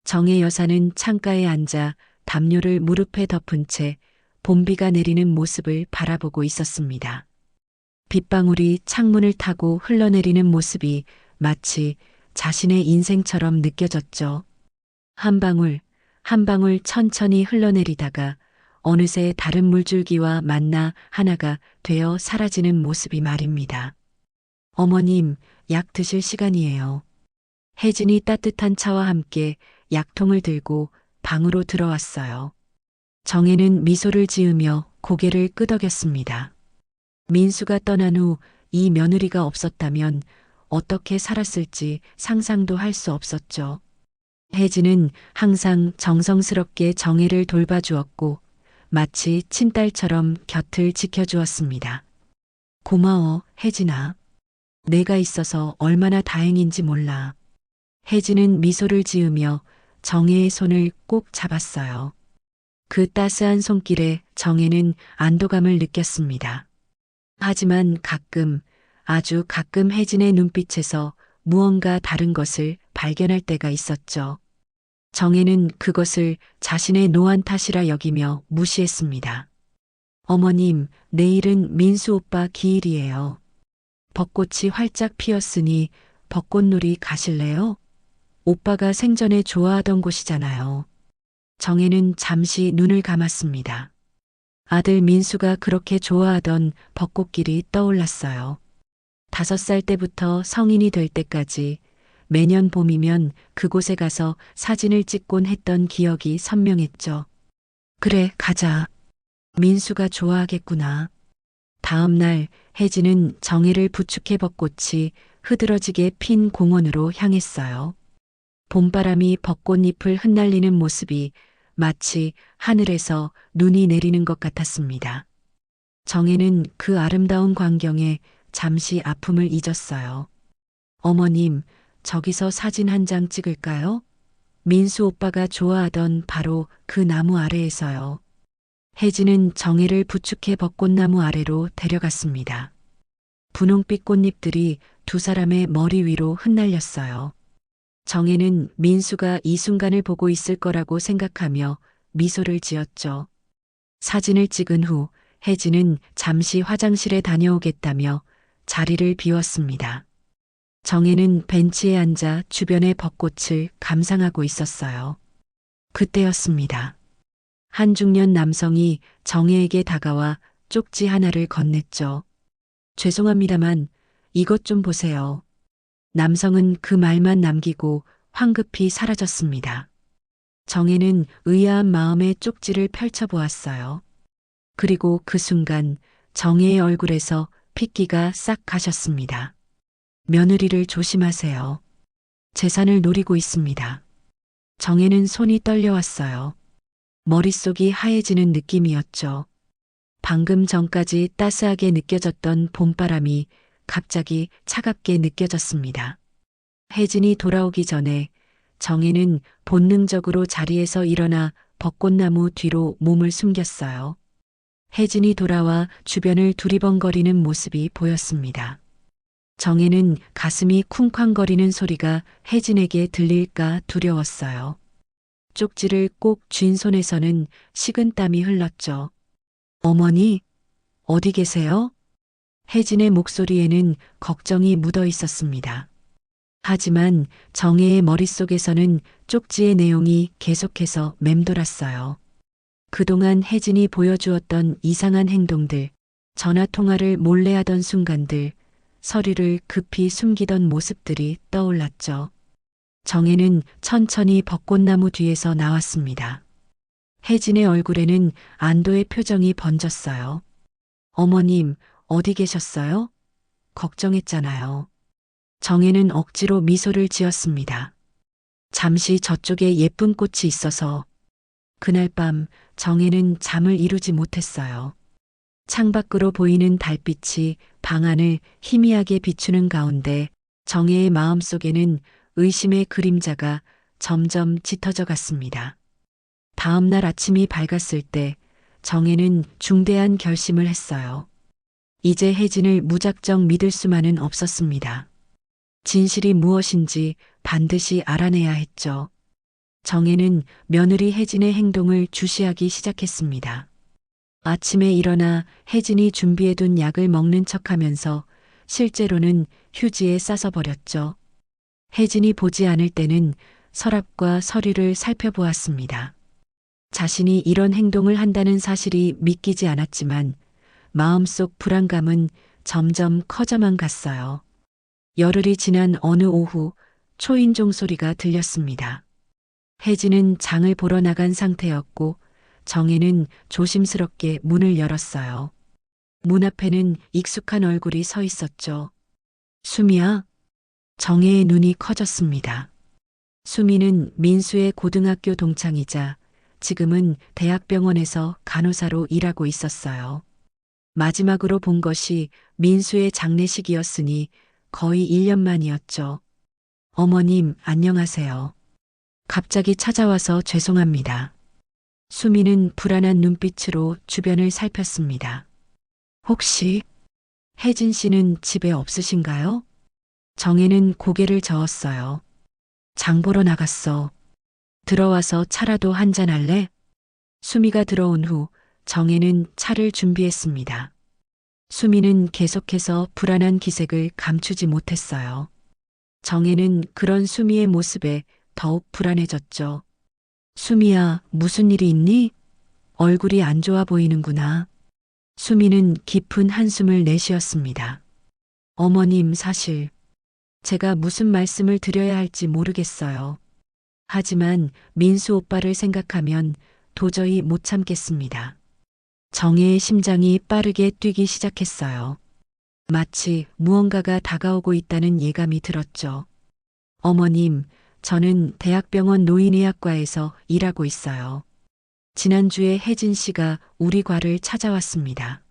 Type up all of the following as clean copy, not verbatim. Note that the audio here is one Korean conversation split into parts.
정혜 여사는 창가에 앉아 담요를 무릎에 덮은 채 봄비가 내리는 모습을 바라보고 있었습니다. 빗방울이 창문을 타고 흘러내리는 모습이 마치 자신의 인생처럼 느껴졌죠. 한 방울, 한 방울 천천히 흘러내리다가 어느새 다른 물줄기와 만나 하나가 되어 사라지는 모습이 말입니다. 어머님, 약 드실 시간이에요. 혜진이 따뜻한 차와 함께 약통을 들고 방으로 들어왔어요. 정혜는 미소를 지으며 고개를 끄덕였습니다. 민수가 떠난 후 이 며느리가 없었다면 어떻게 살았을지 상상도 할 수 없었죠. 혜진은 항상 정성스럽게 정혜를 돌봐주었고 마치 친딸처럼 곁을 지켜주었습니다. 고마워, 혜진아. 내가 있어서 얼마나 다행인지 몰라. 혜진은 미소를 지으며 정혜의 손을 꼭 잡았어요. 그 따스한 손길에 정혜는 안도감을 느꼈습니다. 하지만 가끔, 아주 가끔 혜진의 눈빛에서 무언가 다른 것을 발견할 때가 있었죠. 정혜는 그것을 자신의 노안 탓이라 여기며 무시했습니다. 어머님, 내일은 민수 오빠 기일이에요. 벚꽃이 활짝 피었으니 벚꽃놀이 가실래요? 오빠가 생전에 좋아하던 곳이잖아요. 정혜는 잠시 눈을 감았습니다. 아들 민수가 그렇게 좋아하던 벚꽃길이 떠올랐어요. 5살 때부터 성인이 될 때까지 매년 봄이면 그곳에 가서 사진을 찍곤 했던 기억이 선명했죠. 그래, 가자. 민수가 좋아하겠구나. 다음 날 혜진은 정혜를 부축해 벚꽃이 흐드러지게 핀 공원으로 향했어요. 봄바람이 벚꽃잎을 흩날리는 모습이 마치 하늘에서 눈이 내리는 것 같았습니다. 정혜는 그 아름다운 광경에 잠시 아픔을 잊었어요. 어머님, 저기서 사진 한 장 찍을까요? 민수 오빠가 좋아하던 바로 그 나무 아래에서요. 혜진은 정혜를 부축해 벚꽃나무 아래로 데려갔습니다. 분홍빛 꽃잎들이 두 사람의 머리 위로 흩날렸어요. 정혜는 민수가 이 순간을 보고 있을 거라고 생각하며 미소를 지었죠. 사진을 찍은 후 혜진은 잠시 화장실에 다녀오겠다며 자리를 비웠습니다. 정혜는 벤치에 앉아 주변의 벚꽃을 감상하고 있었어요. 그때였습니다. 한 중년 남성이 정혜에게 다가와 쪽지 하나를 건넸죠. 죄송합니다만 이것 좀 보세요. 남성은 그 말만 남기고 황급히 사라졌습니다. 정혜는 의아한 마음에 쪽지를 펼쳐보았어요. 그리고 그 순간 정혜의 얼굴에서 핏기가 싹 가셨습니다. 며느리를 조심하세요. 재산을 노리고 있습니다. 정혜는 손이 떨려왔어요. 머릿속이 하얘지는 느낌이었죠. 방금 전까지 따스하게 느껴졌던 봄바람이 갑자기 차갑게 느껴졌습니다. 혜진이 돌아오기 전에 정혜는 본능적으로 자리에서 일어나 벚꽃나무 뒤로 몸을 숨겼어요. 혜진이 돌아와 주변을 두리번거리는 모습이 보였습니다. 정혜는 가슴이 쿵쾅거리는 소리가 혜진에게 들릴까 두려웠어요. 쪽지를 꼭 쥔 손에서는 식은땀이 흘렀죠. 어머니, 어디 계세요? 혜진의 목소리에는 걱정이 묻어 있었습니다. 하지만 정혜의 머릿속에서는 쪽지의 내용이 계속해서 맴돌았어요. 그동안 혜진이 보여주었던 이상한 행동들, 전화통화를 몰래 하던 순간들, 서류를 급히 숨기던 모습들이 떠올랐죠. 정혜는 천천히 벚꽃나무 뒤에서 나왔습니다. 혜진의 얼굴에는 안도의 표정이 번졌어요. 어머님, 어디 계셨어요? 걱정했잖아요. 정혜는 억지로 미소를 지었습니다. 잠시 저쪽에 예쁜 꽃이 있어서. 그날 밤 정혜는 잠을 이루지 못했어요. 창밖으로 보이는 달빛이 방 안을 희미하게 비추는 가운데 정혜의 마음속에는 의심의 그림자가 점점 짙어져 갔습니다. 다음 날 아침이 밝았을 때 정혜는 중대한 결심을 했어요. 이제 혜진을 무작정 믿을 수만은 없었습니다. 진실이 무엇인지 반드시 알아내야 했죠. 정혜는 며느리 혜진의 행동을 주시하기 시작했습니다. 아침에 일어나 혜진이 준비해둔 약을 먹는 척하면서 실제로는 휴지에 싸서 버렸죠. 혜진이 보지 않을 때는 서랍과 서류를 살펴보았습니다. 자신이 이런 행동을 한다는 사실이 믿기지 않았지만 마음속 불안감은 점점 커져만 갔어요. 열흘이 지난 어느 오후 초인종 소리가 들렸습니다. 혜진은 장을 보러 나간 상태였고 정혜는 조심스럽게 문을 열었어요. 문 앞에는 익숙한 얼굴이 서 있었죠. 수미야? 정혜의 눈이 커졌습니다. 수미는 민수의 고등학교 동창이자 지금은 대학병원에서 간호사로 일하고 있었어요. 마지막으로 본 것이 민수의 장례식이었으니 거의 1년 만이었죠. 어머님, 안녕하세요. 갑자기 찾아와서 죄송합니다. 수미는 불안한 눈빛으로 주변을 살폈습니다. 혹시 혜진 씨는 집에 없으신가요? 정혜는 고개를 저었어요. 장 보러 나갔어. 들어와서 차라도 한잔 할래? 수미가 들어온 후 정혜는 차를 준비했습니다. 수미는 계속해서 불안한 기색을 감추지 못했어요. 정혜는 그런 수미의 모습에 더욱 불안해졌죠. 수미야, 무슨 일이 있니? 얼굴이 안 좋아 보이는구나. 수미는 깊은 한숨을 내쉬었습니다. 어머님, 사실 제가 무슨 말씀을 드려야 할지 모르겠어요. 하지만 민수 오빠를 생각하면 도저히 못 참겠습니다. 정혜의 심장이 빠르게 뛰기 시작했어요. 마치 무언가가 다가오고 있다는 예감이 들었죠. 어머님, 저는 대학병원 노인의학과에서 일하고 있어요. 지난주에 혜진 씨가 우리 과를 찾아왔습니다.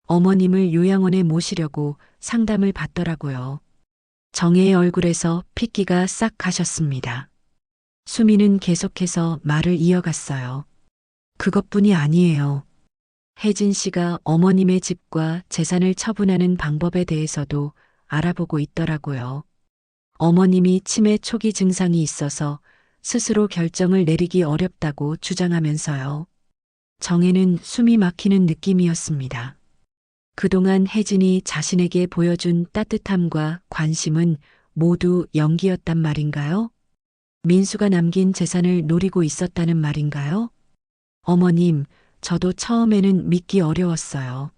어머님을 요양원에 모시려고 상담을 받더라고요. 정혜의 얼굴에서 핏기가 싹 가셨습니다. 수미는 계속해서 말을 이어갔어요. 그것뿐이 아니에요. 혜진 씨가 어머님의 집과 재산을 처분하는 방법에 대해서도 알아보고 있더라고요. 어머님이 치매 초기 증상이 있어서 스스로 결정을 내리기 어렵다고 주장하면서요. 정혜는 숨이 막히는 느낌이었습니다. 그동안 혜진이 자신에게 보여준 따뜻함과 관심은 모두 연기였단 말인가요? 민수가 남긴 재산을 노리고 있었다는 말인가요? 어머님, 저도 처음에는 믿기 어려웠어요.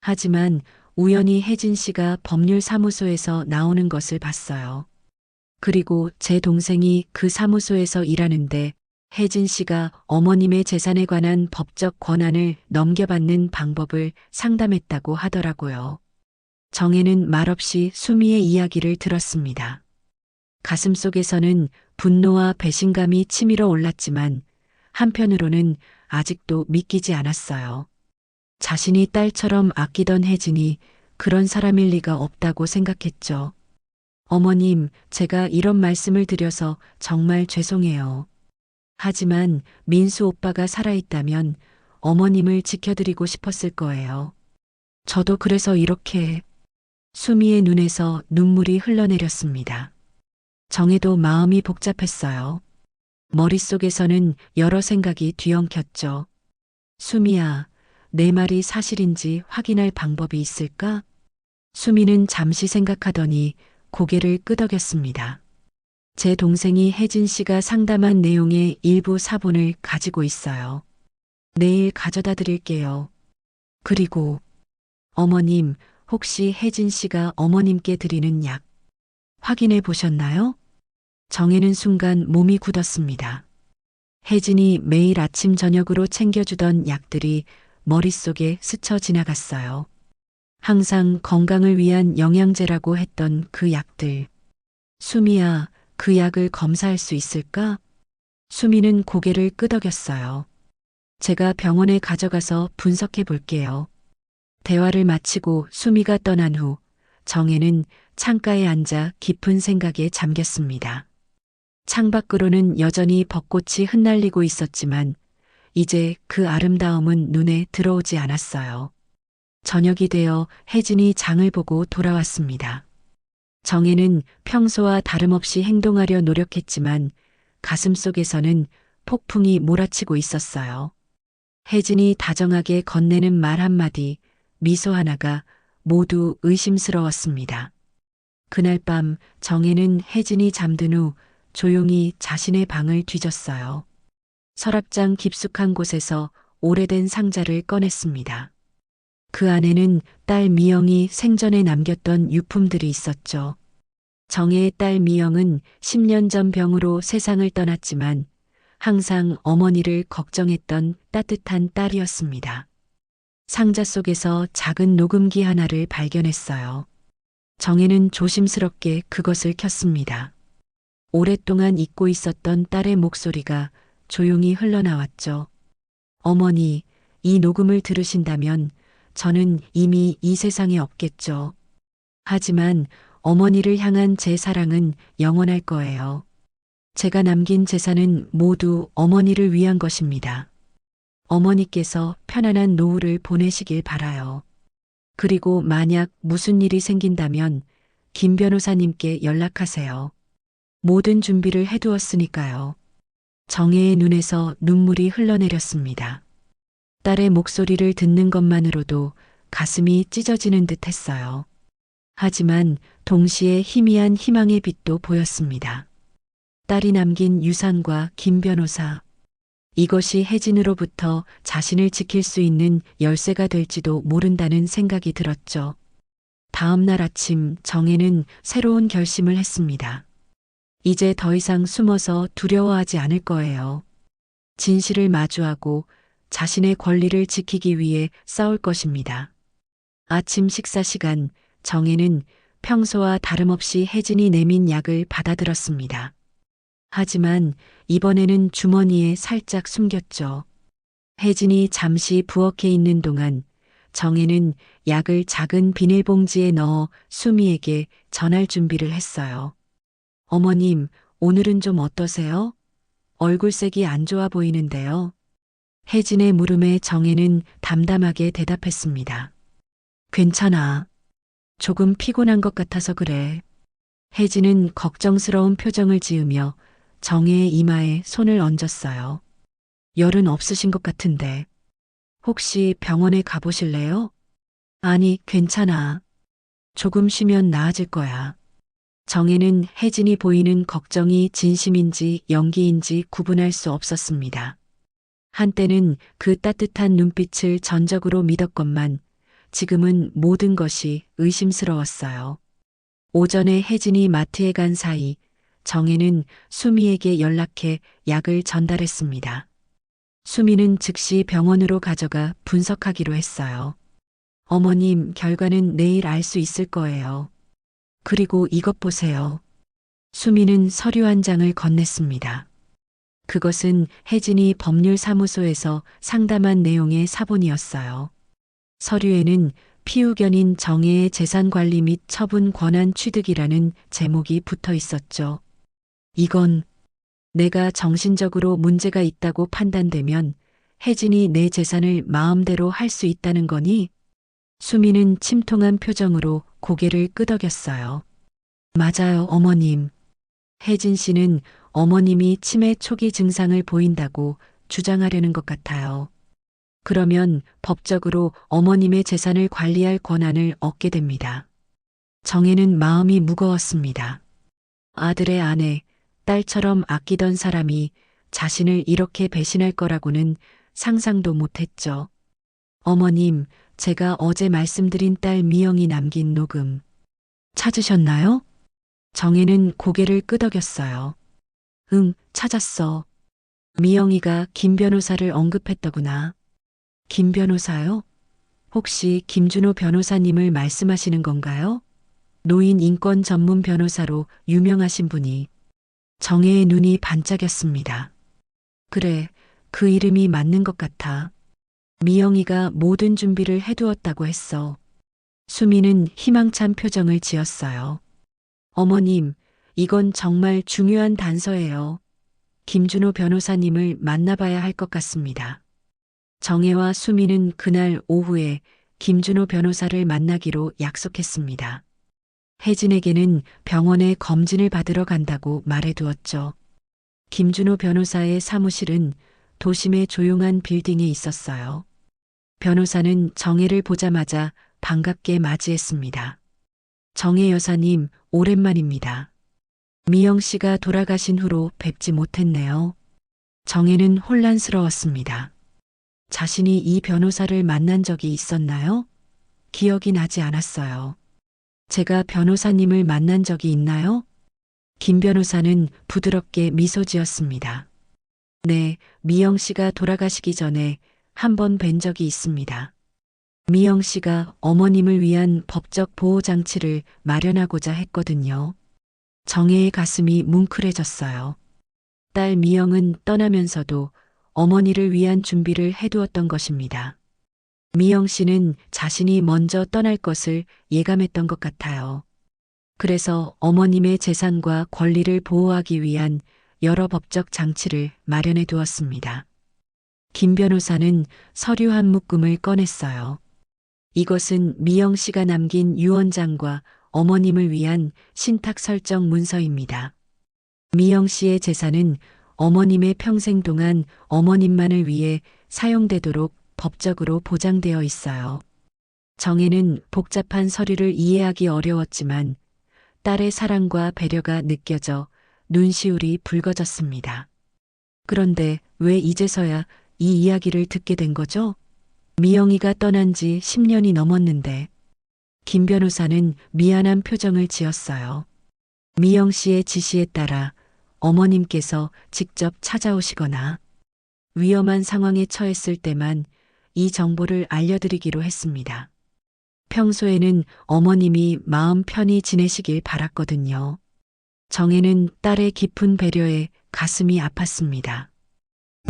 하지만 우연히 혜진 씨가 법률사무소에서 나오는 것을 봤어요. 그리고 제 동생이 그 사무소에서 일하는데 혜진 씨가 어머님의 재산에 관한 법적 권한을 넘겨받는 방법을 상담했다고 하더라고요. 정혜는 말없이 수미의 이야기를 들었습니다. 가슴속에서는 분노와 배신감이 치밀어 올랐지만 한편으로는 아직도 믿기지 않았어요. 자신이 딸처럼 아끼던 혜진이 그런 사람일 리가 없다고 생각했죠. 어머님, 제가 이런 말씀을 드려서 정말 죄송해요. 하지만 민수 오빠가 살아있다면 어머님을 지켜드리고 싶었을 거예요. 저도 그래서 이렇게. 수미의 눈에서 눈물이 흘러내렸습니다. 정혜도 마음이 복잡했어요. 머릿속에서는 여러 생각이 뒤엉켰죠. 수미야, 내 말이 사실인지 확인할 방법이 있을까? 수미는 잠시 생각하더니 고개를 끄덕였습니다. 제 동생이 혜진 씨가 상담한 내용의 일부 사본을 가지고 있어요. 내일 가져다 드릴게요. 그리고 어머님, 혹시 혜진 씨가 어머님께 드리는 약 확인해 보셨나요? 정혜는 순간 몸이 굳었습니다. 혜진이 매일 아침 저녁으로 챙겨주던 약들이 머릿속에 스쳐 지나갔어요. 항상 건강을 위한 영양제라고 했던 그 약들. 수미야, 그 약을 검사할 수 있을까? 수미는 고개를 끄덕였어요. 제가 병원에 가져가서 분석해 볼게요. 대화를 마치고 수미가 떠난 후 정혜는 창가에 앉아 깊은 생각에 잠겼습니다. 창밖으로는 여전히 벚꽃이 흩날리고 있었지만 이제 그 아름다움은 눈에 들어오지 않았어요. 저녁이 되어 혜진이 장을 보고 돌아왔습니다. 정혜는 평소와 다름없이 행동하려 노력했지만 가슴속에서는 폭풍이 몰아치고 있었어요. 혜진이 다정하게 건네는 말 한마디, 미소 하나가 모두 의심스러웠습니다. 그날 밤 정혜는 혜진이 잠든 후 조용히 자신의 방을 뒤졌어요. 서랍장 깊숙한 곳에서 오래된 상자를 꺼냈습니다. 그 안에는 딸 미영이 생전에 남겼던 유품들이 있었죠. 정혜의 딸 미영은 10년 전 병으로 세상을 떠났지만 항상 어머니를 걱정했던 따뜻한 딸이었습니다. 상자 속에서 작은 녹음기 하나를 발견했어요. 정혜는 조심스럽게 그것을 켰습니다. 오랫동안 잊고 있었던 딸의 목소리가 조용히 흘러나왔죠. 어머니, 이 녹음을 들으신다면 저는 이미 이 세상에 없겠죠. 하지만 어머니를 향한 제 사랑은 영원할 거예요. 제가 남긴 재산은 모두 어머니를 위한 것입니다. 어머니께서 편안한 노후를 보내시길 바라요. 그리고 만약 무슨 일이 생긴다면 김 변호사님께 연락하세요. 모든 준비를 해두었으니까요. 정혜의 눈에서 눈물이 흘러내렸습니다. 딸의 목소리를 듣는 것만으로도 가슴이 찢어지는 듯 했어요. 하지만 동시에 희미한 희망의 빛도 보였습니다. 딸이 남긴 유산과 김 변호사. 이것이 혜진으로부터 자신을 지킬 수 있는 열쇠가 될지도 모른다는 생각이 들었죠. 다음 날 아침 정혜는 새로운 결심을 했습니다. 이제 더 이상 숨어서 두려워하지 않을 거예요. 진실을 마주하고 자신의 권리를 지키기 위해 싸울 것입니다. 아침 식사 시간 정혜는 평소와 다름없이 혜진이 내민 약을 받아들었습니다. 하지만 이번에는 주머니에 살짝 숨겼죠. 혜진이 잠시 부엌에 있는 동안 정혜는 약을 작은 비닐봉지에 넣어 수미에게 전할 준비를 했어요. 어머님, 오늘은 좀 어떠세요? 얼굴색이 안 좋아 보이는데요. 혜진의 물음에 정혜는 담담하게 대답했습니다. 괜찮아. 조금 피곤한 것 같아서 그래. 혜진은 걱정스러운 표정을 지으며 정혜의 이마에 손을 얹었어요. 열은 없으신 것 같은데. 혹시 병원에 가보실래요? 아니, 괜찮아. 조금 쉬면 나아질 거야. 정혜는 혜진이 보이는 걱정이 진심인지 연기인지 구분할 수 없었습니다. 한때는 그 따뜻한 눈빛을 전적으로 믿었건만 지금은 모든 것이 의심스러웠어요. 오전에 혜진이 마트에 간 사이 정혜는 수미에게 연락해 약을 전달했습니다. 수미는 즉시 병원으로 가져가 분석하기로 했어요. 어머님, 결과는 내일 알 수 있을 거예요. 그리고 이것 보세요. 수미는 서류 한 장을 건넸습니다. 그것은 혜진이 법률사무소에서 상담한 내용의 사본이었어요. 서류에는 피후견인 정혜의 재산관리 및 처분 권한 취득이라는 제목이 붙어 있었죠. 이건 내가 정신적으로 문제가 있다고 판단되면 혜진이 내 재산을 마음대로 할 수 있다는 거니? 수미는 침통한 표정으로 고개를 끄덕였어요. 맞아요, 어머님. 혜진 씨는 어머님이 치매 초기 증상을 보인다고 주장하려는 것 같아요. 그러면 법적으로 어머님의 재산을 관리할 권한을 얻게 됩니다. 정혜는 마음이 무거웠습니다. 아들의 아내, 딸처럼 아끼던 사람이 자신을 이렇게 배신할 거라고는 상상도 못했죠. 어머님, 제가 어제 말씀드린 딸 미영이 남긴 녹음 찾으셨나요? 정혜는 고개를 끄덕였어요. 응, 찾았어. 미영이가 김 변호사를 언급했더구나. 김 변호사요? 혹시 김준호 변호사님을 말씀하시는 건가요? 노인 인권 전문 변호사로 유명하신 분이. 정혜의 눈이 반짝였습니다. 그래, 그 이름이 맞는 것 같아. 미영이가 모든 준비를 해두었다고 했어. 수미는 희망찬 표정을 지었어요. 어머님, 이건 정말 중요한 단서예요. 김준호 변호사님을 만나봐야 할 것 같습니다. 정혜와 수미는 그날 오후에 김준호 변호사를 만나기로 약속했습니다. 혜진에게는 병원에 검진을 받으러 간다고 말해두었죠. 김준호 변호사의 사무실은 도심의 조용한 빌딩에 있었어요. 변호사는 정혜를 보자마자 반갑게 맞이했습니다. 정혜 여사님, 오랜만입니다. 미영 씨가 돌아가신 후로 뵙지 못했네요. 정혜는 혼란스러웠습니다. 자신이 이 변호사를 만난 적이 있었나요? 기억이 나지 않았어요. 제가 변호사님을 만난 적이 있나요? 김 변호사는 부드럽게 미소 지었습니다. 네, 미영 씨가 돌아가시기 전에 한 번 뵌 적이 있습니다. 미영 씨가 어머님을 위한 법적 보호 장치를 마련하고자 했거든요. 정혜의 가슴이 뭉클해졌어요. 딸 미영은 떠나면서도 어머니를 위한 준비를 해두었던 것입니다. 미영 씨는 자신이 먼저 떠날 것을 예감했던 것 같아요. 그래서 어머님의 재산과 권리를 보호하기 위한 여러 법적 장치를 마련해 두었습니다. 김 변호사는 서류 한 묶음을 꺼냈어요. 이것은 미영 씨가 남긴 유언장과 어머님을 위한 신탁 설정 문서입니다. 미영 씨의 재산은 어머님의 평생 동안 어머님만을 위해 사용되도록 법적으로 보장되어 있어요. 정혜는 복잡한 서류를 이해하기 어려웠지만 딸의 사랑과 배려가 느껴져 눈시울이 붉어졌습니다. 그런데 왜 이제서야 이 이야기를 듣게 된 거죠? 미영이가 떠난 지 10년이 넘었는데 김 변호사는 미안한 표정을 지었어요. 미영 씨의 지시에 따라 어머님께서 직접 찾아오시거나 위험한 상황에 처했을 때만 이 정보를 알려드리기로 했습니다. 평소에는 어머님이 마음 편히 지내시길 바랐거든요. 정혜는 딸의 깊은 배려에 가슴이 아팠습니다.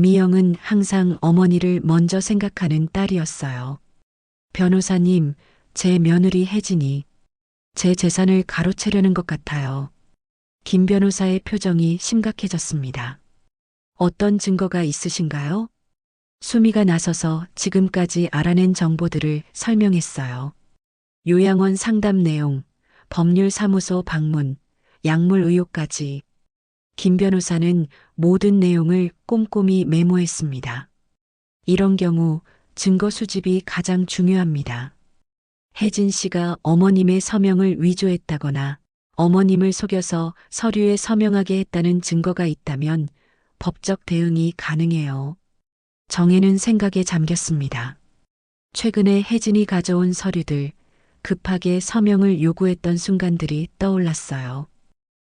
미영은 항상 어머니를 먼저 생각하는 딸이었어요. 변호사님, 제 며느리 혜진이 제 재산을 가로채려는 것 같아요. 김 변호사의 표정이 심각해졌습니다. 어떤 증거가 있으신가요? 수미가 나서서 지금까지 알아낸 정보들을 설명했어요. 요양원 상담 내용, 법률사무소 방문, 약물 의혹까지. 김 변호사는 모든 내용을 꼼꼼히 메모했습니다. 이런 경우 증거 수집이 가장 중요합니다. 혜진 씨가 어머님의 서명을 위조했다거나 어머님을 속여서 서류에 서명하게 했다는 증거가 있다면 법적 대응이 가능해요. 정혜는 생각에 잠겼습니다. 최근에 혜진이 가져온 서류들, 급하게 서명을 요구했던 순간들이 떠올랐어요.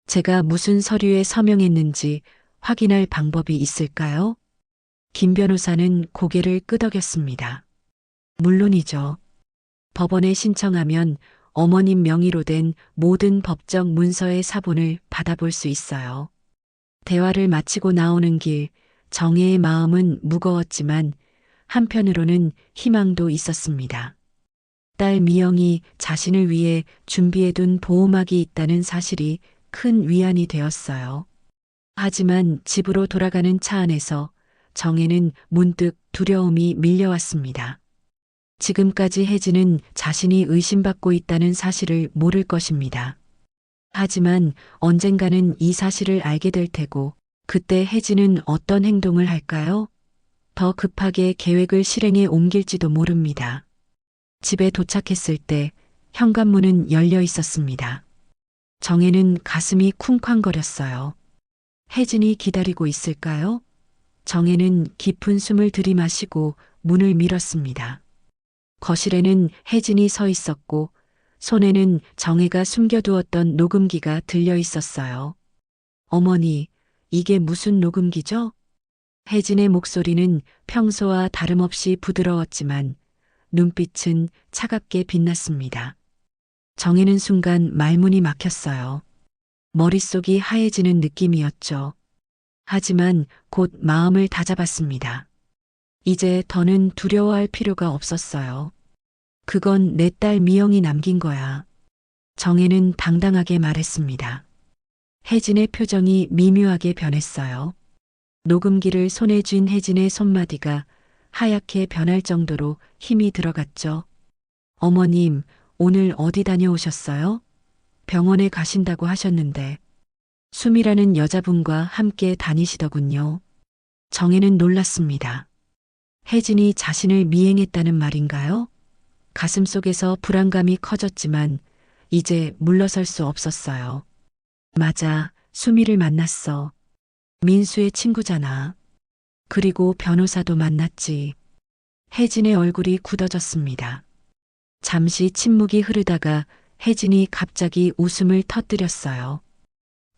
제가 무슨 서류에 서명했는지 확인할 방법이 있을까요? 김 변호사는 고개를 끄덕였습니다. 물론이죠. 법원에 신청하면 어머님 명의로 된 모든 법적 문서의 사본을 받아볼 수 있어요. 대화를 마치고 나오는 길, 정혜의 마음은 무거웠지만 한편으로는 희망도 있었습니다. 딸 미영이 자신을 위해 준비해둔 보호막이 있다는 사실이 큰 위안이 되었어요. 하지만 집으로 돌아가는 차 안에서 정혜는 문득 두려움이 밀려왔습니다. 지금까지 혜진은 자신이 의심받고 있다는 사실을 모를 것입니다. 하지만 언젠가는 이 사실을 알게 될 테고 그때 혜진은 어떤 행동을 할까요? 더 급하게 계획을 실행에 옮길지도 모릅니다. 집에 도착했을 때 현관문은 열려 있었습니다. 정혜는 가슴이 쿵쾅거렸어요. 혜진이 기다리고 있을까요? 정혜는 깊은 숨을 들이마시고 문을 밀었습니다. 거실에는 혜진이 서 있었고 손에는 정혜가 숨겨두었던 녹음기가 들려 있었어요. 어머니, 이게 무슨 녹음기죠? 혜진의 목소리는 평소와 다름없이 부드러웠지만 눈빛은 차갑게 빛났습니다. 정혜는 순간 말문이 막혔어요. 머릿속이 하얘지는 느낌이었죠. 하지만 곧 마음을 다잡았습니다. 이제 더는 두려워할 필요가 없었어요. 그건 내 딸 미영이 남긴 거야. 정혜는 당당하게 말했습니다. 혜진의 표정이 미묘하게 변했어요. 녹음기를 손에 쥔 혜진의 손마디가 하얗게 변할 정도로 힘이 들어갔죠. 어머님, 오늘 어디 다녀오셨어요? 병원에 가신다고 하셨는데. 수미라는 여자분과 함께 다니시더군요. 정혜는 놀랐습니다. 혜진이 자신을 미행했다는 말인가요? 가슴속에서 불안감이 커졌지만 이제 물러설 수 없었어요. 맞아, 수미를 만났어. 민수의 친구잖아. 그리고 변호사도 만났지. 혜진의 얼굴이 굳어졌습니다. 잠시 침묵이 흐르다가 혜진이 갑자기 웃음을 터뜨렸어요.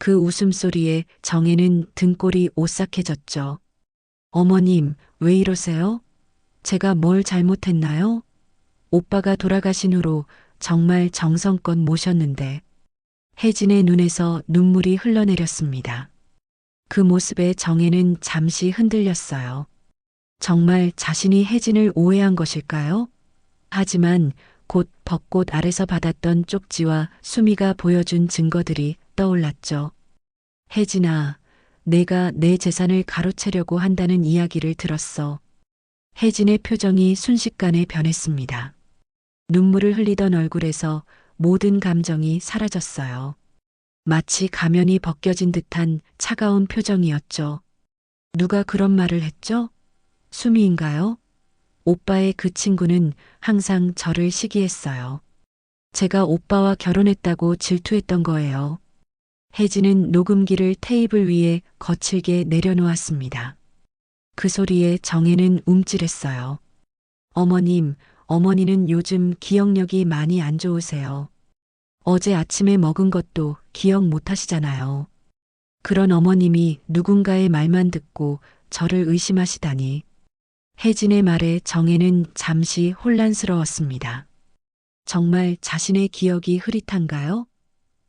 그 웃음소리에 정혜는 등골이 오싹해졌죠. 어머님, 왜 이러세요? 제가 뭘 잘못했나요? 오빠가 돌아가신 후로 정말 정성껏 모셨는데. 혜진의 눈에서 눈물이 흘러내렸습니다. 그 모습에 정혜는 잠시 흔들렸어요. 정말 자신이 혜진을 오해한 것일까요? 하지만 곧 벚꽃 아래서 받았던 쪽지와 수미가 보여준 증거들이 떠올랐죠. 혜진아, 내가 내 재산을 가로채려고 한다는 이야기를 들었어. 혜진의 표정이 순식간에 변했습니다. 눈물을 흘리던 얼굴에서 모든 감정이 사라졌어요. 마치 가면이 벗겨진 듯한 차가운 표정이었죠. 누가 그런 말을 했죠? 수미인가요? 오빠의 그 친구는 항상 저를 시기했어요. 제가 오빠와 결혼했다고 질투했던 거예요. 혜진은 녹음기를 테이블 위에 거칠게 내려놓았습니다. 그 소리에 정혜는 움찔했어요. 어머님, 어머니는 요즘 기억력이 많이 안 좋으세요. 어제 아침에 먹은 것도 기억 못 하시잖아요. 그런 어머님이 누군가의 말만 듣고 저를 의심하시다니. 혜진의 말에 정혜는 잠시 혼란스러웠습니다. 정말 자신의 기억이 흐릿한가요?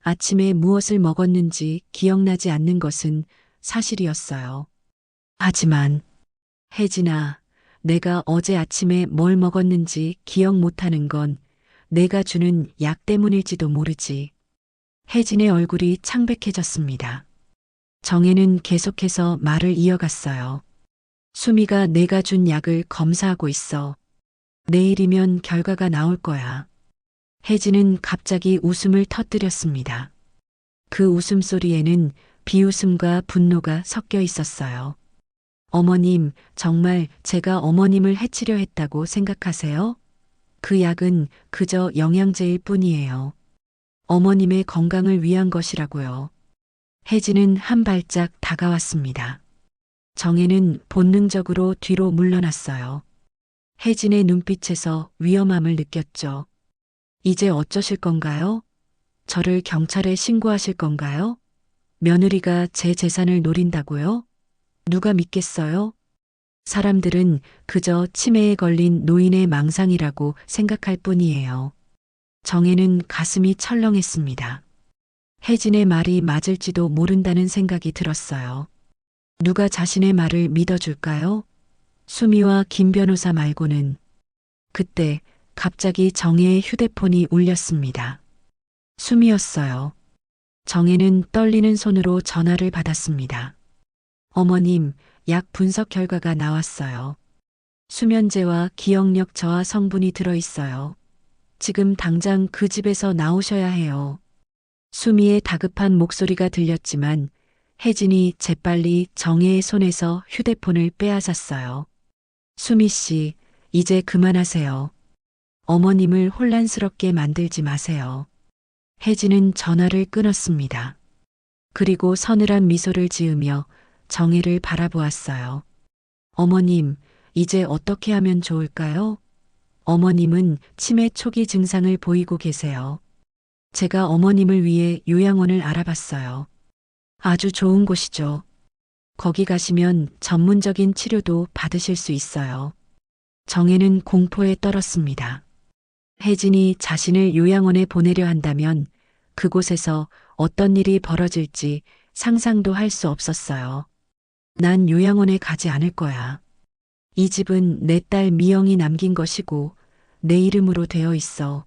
아침에 무엇을 먹었는지 기억나지 않는 것은 사실이었어요. 하지만 혜진아, 내가 어제 아침에 뭘 먹었는지 기억 못하는 건 내가 주는 약 때문일지도 모르지. 혜진의 얼굴이 창백해졌습니다. 정혜는 계속해서 말을 이어갔어요. 수미가 내가 준 약을 검사하고 있어. 내일이면 결과가 나올 거야. 혜진은 갑자기 웃음을 터뜨렸습니다. 그 웃음소리에는 비웃음과 분노가 섞여 있었어요. 어머님, 정말 제가 어머님을 해치려 했다고 생각하세요? 그 약은 그저 영양제일 뿐이에요. 어머님의 건강을 위한 것이라고요. 혜진은 한 발짝 다가왔습니다. 정혜는 본능적으로 뒤로 물러났어요. 혜진의 눈빛에서 위험함을 느꼈죠. 이제 어쩌실 건가요? 저를 경찰에 신고하실 건가요? 며느리가 제 재산을 노린다고요? 누가 믿겠어요? 사람들은 그저 치매에 걸린 노인의 망상이라고 생각할 뿐이에요. 정혜는 가슴이 철렁했습니다. 혜진의 말이 맞을지도 모른다는 생각이 들었어요. 누가 자신의 말을 믿어줄까요? 수미와 김 변호사 말고는. 그때 갑자기 정혜의 휴대폰이 울렸습니다. 수미였어요. 정혜는 떨리는 손으로 전화를 받았습니다. 어머님, 약 분석 결과가 나왔어요. 수면제와 기억력 저하 성분이 들어있어요. 지금 당장 그 집에서 나오셔야 해요. 수미의 다급한 목소리가 들렸지만 혜진이 재빨리 정혜의 손에서 휴대폰을 빼앗았어요. 수미 씨, 이제 그만하세요. 어머님을 혼란스럽게 만들지 마세요. 혜진은 전화를 끊었습니다. 그리고 서늘한 미소를 지으며 정혜를 바라보았어요. 어머님, 이제 어떻게 하면 좋을까요? 어머님은 치매 초기 증상을 보이고 계세요. 제가 어머님을 위해 요양원을 알아봤어요. 아주 좋은 곳이죠. 거기 가시면 전문적인 치료도 받으실 수 있어요. 정혜는 공포에 떨었습니다. 혜진이 자신을 요양원에 보내려 한다면 그곳에서 어떤 일이 벌어질지 상상도 할 수 없었어요. 난 요양원에 가지 않을 거야. 이 집은 내 딸 미영이 남긴 것이고 내 이름으로 되어 있어.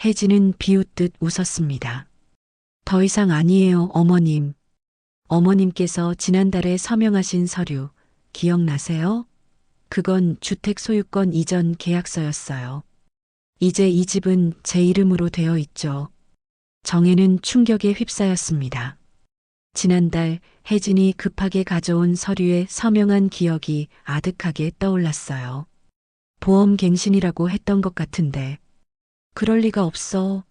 혜진은 비웃듯 웃었습니다. 더 이상 아니에요, 어머님. 어머님께서 지난달에 서명하신 서류 기억나세요? 그건 주택 소유권 이전 계약서였어요. 이제 이 집은 제 이름으로 되어 있죠. 정혜는 충격에 휩싸였습니다. 지난달 혜진이 급하게 가져온 서류에 서명한 기억이 아득하게 떠올랐어요. 보험 갱신이라고 했던 것 같은데. 그럴 리가 없어.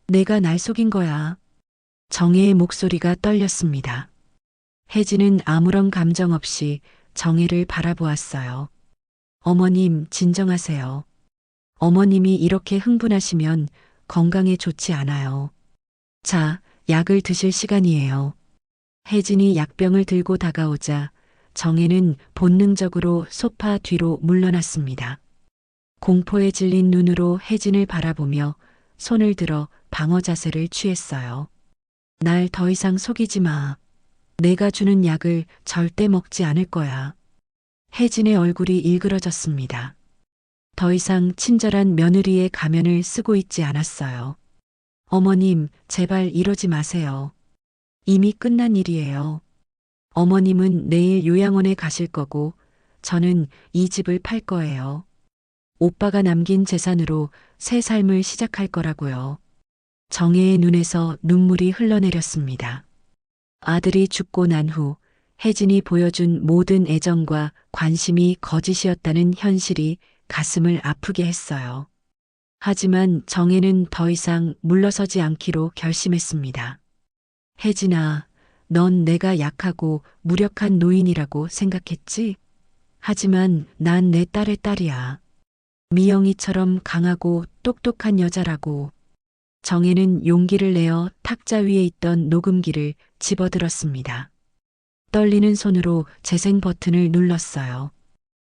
내가 날 속인 거야. 정혜의 목소리가 떨렸습니다. 혜진은 아무런 감정 없이 정혜를 바라보았어요. 어머님, 진정하세요. 어머님이 이렇게 흥분하시면 건강에 좋지 않아요. 자, 약을 드실 시간이에요. 혜진이 약병을 들고 다가오자 정혜는 본능적으로 소파 뒤로 물러났습니다. 공포에 질린 눈으로 혜진을 바라보며 손을 들어 방어 자세를 취했어요. 날 더 이상 속이지 마. 내가 주는 약을 절대 먹지 않을 거야. 혜진의 얼굴이 일그러졌습니다. 더 이상 친절한 며느리의 가면을 쓰고 있지 않았어요. 어머님, 제발 이러지 마세요. 이미 끝난 일이에요. 어머님은 내일 요양원에 가실 거고 저는 이 집을 팔 거예요. 오빠가 남긴 재산으로 새 삶을 시작할 거라고요. 정혜의 눈에서 눈물이 흘러내렸습니다. 아들이 죽고 난 후 혜진이 보여준 모든 애정과 관심이 거짓이었다는 현실이 가슴을 아프게 했어요. 하지만 정혜는 더 이상 물러서지 않기로 결심했습니다. 혜진아, 넌 내가 약하고 무력한 노인이라고 생각했지? 하지만 난 내 딸의 딸이야. 미영이처럼 강하고 똑똑한 여자라고. 정혜는 용기를 내어 탁자 위에 있던 녹음기를 집어들었습니다. 떨리는 손으로 재생 버튼을 눌렀어요.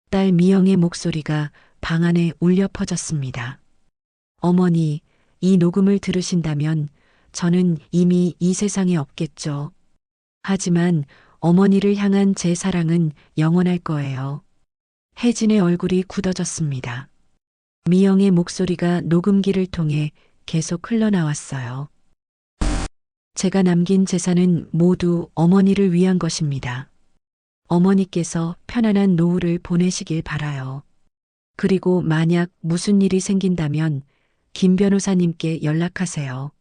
딸 미영의 목소리가 방 안에 울려 퍼졌습니다. 어머니, 이 녹음을 들으신다면 저는 이미 이 세상에 없겠죠. 하지만 어머니를 향한 제 사랑은 영원할 거예요. 혜진의 얼굴이 굳어졌습니다. 미영의 목소리가 녹음기를 통해 계속 흘러나왔어요. 제가 남긴 재산은 모두 어머니를 위한 것입니다. 어머니께서 편안한 노후를 보내시길 바라요. 그리고 만약 무슨 일이 생긴다면 김 변호사님께 연락하세요.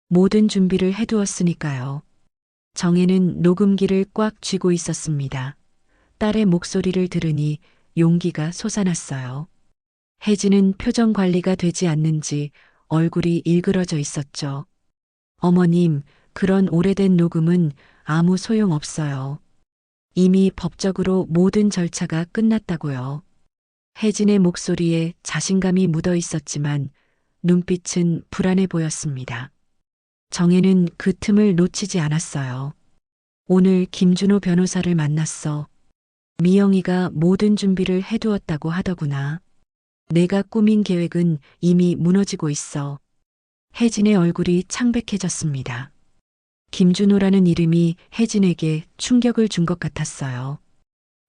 모든 준비를 해두었으니까요. 정혜는 녹음기를 꽉 쥐고 있었습니다. 딸의 목소리를 들으니 용기가 솟아났어요. 혜진은 표정 관리가 되지 않는지 얼굴이 일그러져 있었죠. 어머님, 그런 오래된 녹음은 아무 소용 없어요. 이미 법적으로 모든 절차가 끝났다고요. 혜진의 목소리에 자신감이 묻어 있었지만 눈빛은 불안해 보였습니다. 정혜는 그 틈을 놓치지 않았어요. 오늘 김준호 변호사를 만났어. 미영이가 모든 준비를 해두었다고 하더구나. 내가 꾸민 계획은 이미 무너지고 있어. 혜진의 얼굴이 창백해졌습니다. 김준호라는 이름이 혜진에게 충격을 준 것 같았어요.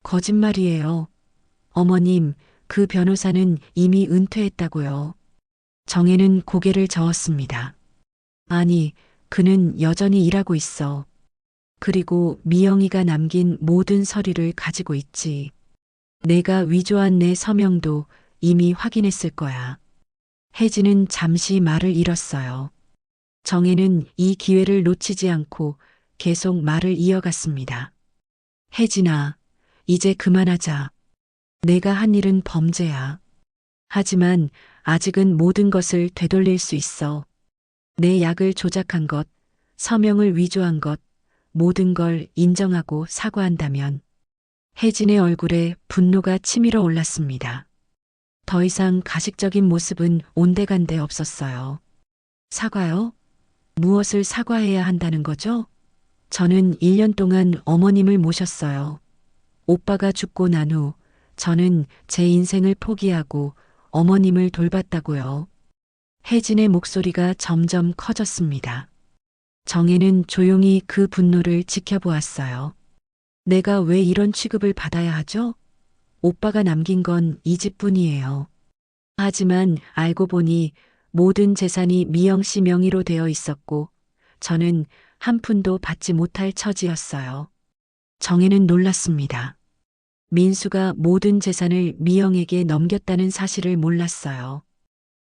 거짓말이에요. 어머님, 그 변호사는 이미 은퇴했다고요. 정혜는 고개를 저었습니다. 아니, 그는 여전히 일하고 있어. 그리고 미영이가 남긴 모든 서류를 가지고 있지. 내가 위조한 내 서명도 이미 확인했을 거야. 혜진은 잠시 말을 잃었어요. 정혜는 이 기회를 놓치지 않고 계속 말을 이어갔습니다. 혜진아, 이제 그만하자. 내가 한 일은 범죄야. 하지만 아직은 모든 것을 되돌릴 수 있어. 내 약을 조작한 것, 서명을 위조한 것, 모든 걸 인정하고 사과한다면. 혜진의 얼굴에 분노가 치밀어 올랐습니다. 더 이상 가식적인 모습은 온데간데 없었어요. 사과요? 무엇을 사과해야 한다는 거죠? 저는 1년 동안 어머님을 모셨어요. 오빠가 죽고 난 후 저는 제 인생을 포기하고 어머님을 돌봤다고요. 혜진의 목소리가 점점 커졌습니다. 정혜는 조용히 그 분노를 지켜보았어요. 내가 왜 이런 취급을 받아야 하죠? 오빠가 남긴 건 이 집뿐이에요. 하지만 알고 보니 모든 재산이 미영 씨 명의로 되어 있었고 저는 한 푼도 받지 못할 처지였어요. 정혜는 놀랐습니다. 민수가 모든 재산을 미영에게 넘겼다는 사실을 몰랐어요.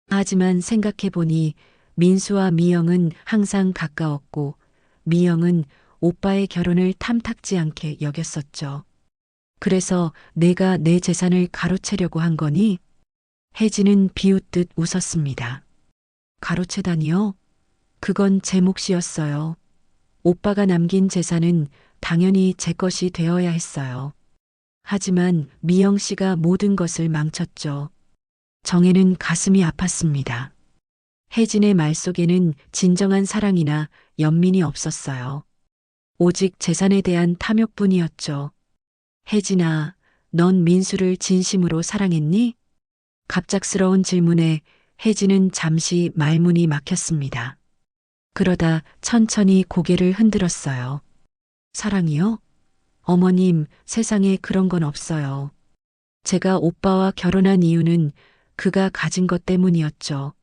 하지만 생각해 보니 민수와 미영은 항상 가까웠고 미영은 오빠의 결혼을 탐탁지 않게 여겼었죠. 그래서 내가 내 재산을 가로채려고 한 거니? 혜진은 비웃듯 웃었습니다. 가로채다니요? 그건 제 몫이었어요. 오빠가 남긴 재산은 당연히 제 것이 되어야 했어요. 하지만 미영 씨가 모든 것을 망쳤죠. 정혜는 가슴이 아팠습니다. 혜진의 말 속에는 진정한 사랑이나 연민이 없었어요. 오직 재산에 대한 탐욕뿐이었죠. 혜진아, 넌 민수를 진심으로 사랑했니? 갑작스러운 질문에 혜진은 잠시 말문이 막혔습니다. 그러다 천천히 고개를 흔들었어요. 사랑이요? 어머님, 세상에 그런 건 없어요. 제가 오빠와 결혼한 이유는 그가 가진 것 때문이었죠.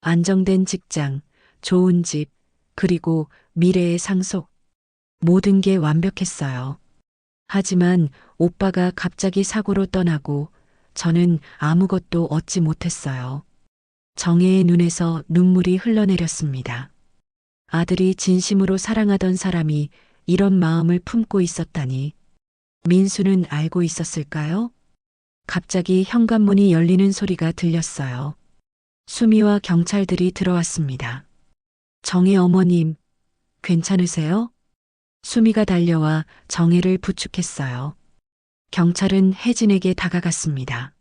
안정된 직장, 좋은 집, 그리고 미래의 상속. 모든 게 완벽했어요. 하지만 오빠가 갑자기 사고로 떠나고 저는 아무것도 얻지 못했어요. 정혜의 눈에서 눈물이 흘러내렸습니다. 아들이 진심으로 사랑하던 사람이 이런 마음을 품고 있었다니. 민수는 알고 있었을까요? 갑자기 현관문이 열리는 소리가 들렸어요. 수미와 경찰들이 들어왔습니다. 정혜 어머님, 괜찮으세요? 수미가 달려와 정혜를 부축했어요. 경찰은 혜진에게 다가갔습니다.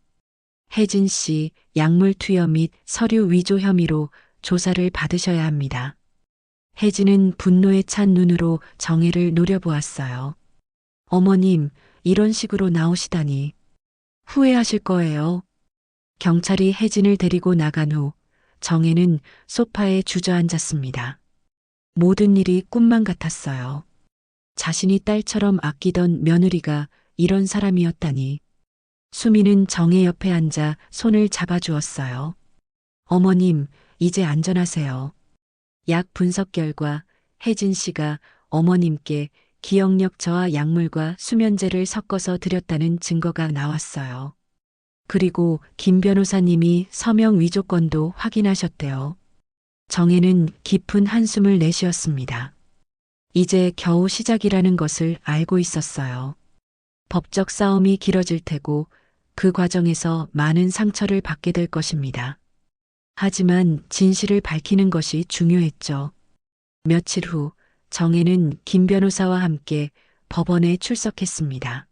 혜진 씨, 약물 투여 및 서류 위조 혐의로 조사를 받으셔야 합니다. 혜진은 분노에 찬 눈으로 정혜를 노려보았어요. 어머님, 이런 식으로 나오시다니. 후회하실 거예요. 경찰이 혜진을 데리고 나간 후 정혜는 소파에 주저앉았습니다. 모든 일이 꿈만 같았어요. 자신이 딸처럼 아끼던 며느리가 이런 사람이었다니. 수미는 정혜 옆에 앉아 손을 잡아주었어요. 어머님, 이제 안전하세요. 약 분석 결과 혜진 씨가 어머님께 기억력 저하 약물과 수면제를 섞어서 드렸다는 증거가 나왔어요. 그리고 김 변호사님이 서명 위조건도 확인하셨대요. 정혜는 깊은 한숨을 내쉬었습니다. 이제 겨우 시작이라는 것을 알고 있었어요. 법적 싸움이 길어질 테고 그 과정에서 많은 상처를 받게 될 것입니다. 하지만 진실을 밝히는 것이 중요했죠. 며칠 후 정혜는 김 변호사와 함께 법원에 출석했습니다.